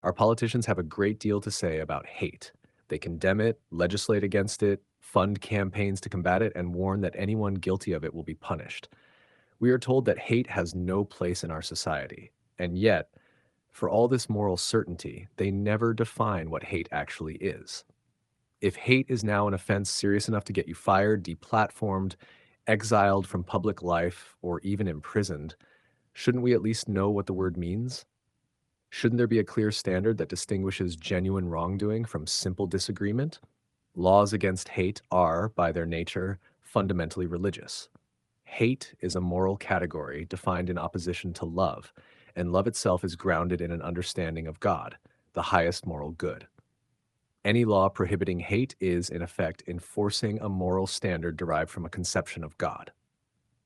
Our politicians have a great deal to say about hate. They condemn it, legislate against it, fund campaigns to combat it, and warn that anyone guilty of it will be punished. We are told that hate has no place in our society. And yet, for all this moral certainty, they never define what hate actually is. If hate is now an offense serious enough to get you fired, deplatformed, exiled from public life, or even imprisoned, shouldn't we at least know what the word means? Shouldn't there be a clear standard that distinguishes genuine wrongdoing from simple disagreement? Laws against hate are, by their nature, fundamentally religious. Hate is a moral category defined in opposition to love, and love itself is grounded in an understanding of God, the highest moral good. Any law prohibiting hate is, in effect, enforcing a moral standard derived from a conception of God.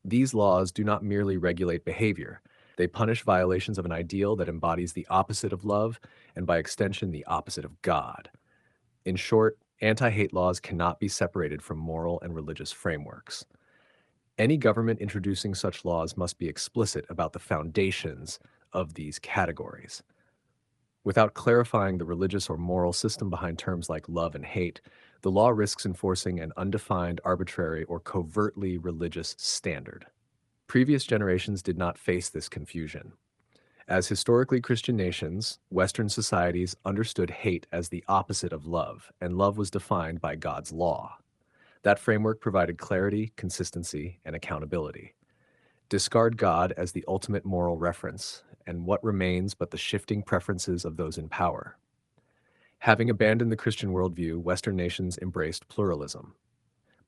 These laws do not merely regulate behavior, they punish violations of an ideal that embodies the opposite of love, and by extension, the opposite of God. In short, anti-hate laws cannot be separated from moral and religious frameworks. Any government introducing such laws must be explicit about the foundations of these categories. Without clarifying the religious or moral system behind terms like love and hate, the law risks enforcing an undefined, arbitrary, or covertly religious standard. Previous generations did not face this confusion. As historically Christian nations, Western societies understood hate as the opposite of love, and love was defined by God's law. That framework provided clarity, consistency, and accountability. Discard God as the ultimate moral reference, and what remains but the shifting preferences of those in power. Having abandoned the Christian worldview, Western nations embraced pluralism.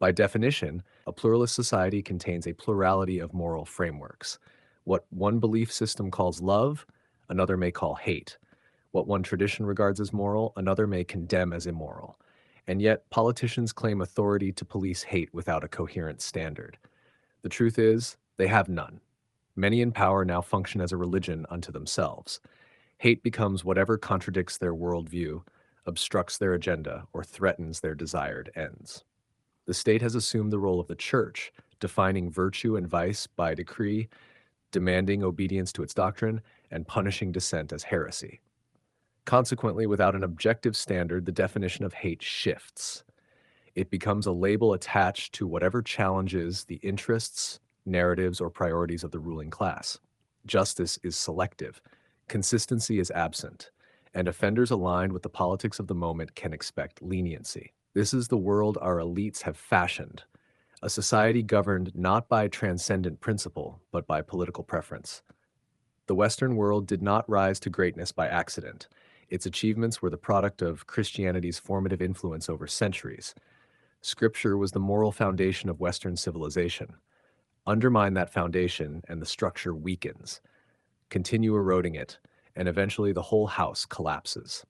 By definition, a pluralist society contains a plurality of moral frameworks. What one belief system calls love, another may call hate. What one tradition regards as moral, another may condemn as immoral. And yet, politicians claim authority to police hate without a coherent standard. The truth is, they have none. Many in power now function as a religion unto themselves. Hate becomes whatever contradicts their worldview, obstructs their agenda, or threatens their desired ends. The state has assumed the role of the church, defining virtue and vice by decree, demanding obedience to its doctrine, and punishing dissent as heresy. Consequently, without an objective standard, the definition of hate shifts. It becomes a label attached to whatever challenges the interests, narratives, or priorities of the ruling class. Justice is selective, consistency is absent, and offenders aligned with the politics of the moment can expect leniency. This is the world our elites have fashioned, a society governed not by transcendent principle, but by political preference. The Western world did not rise to greatness by accident. Its achievements were the product of Christianity's formative influence over centuries. Scripture was the moral foundation of Western civilization. Undermine that foundation, and the structure weakens. Continue eroding it, and eventually the whole house collapses.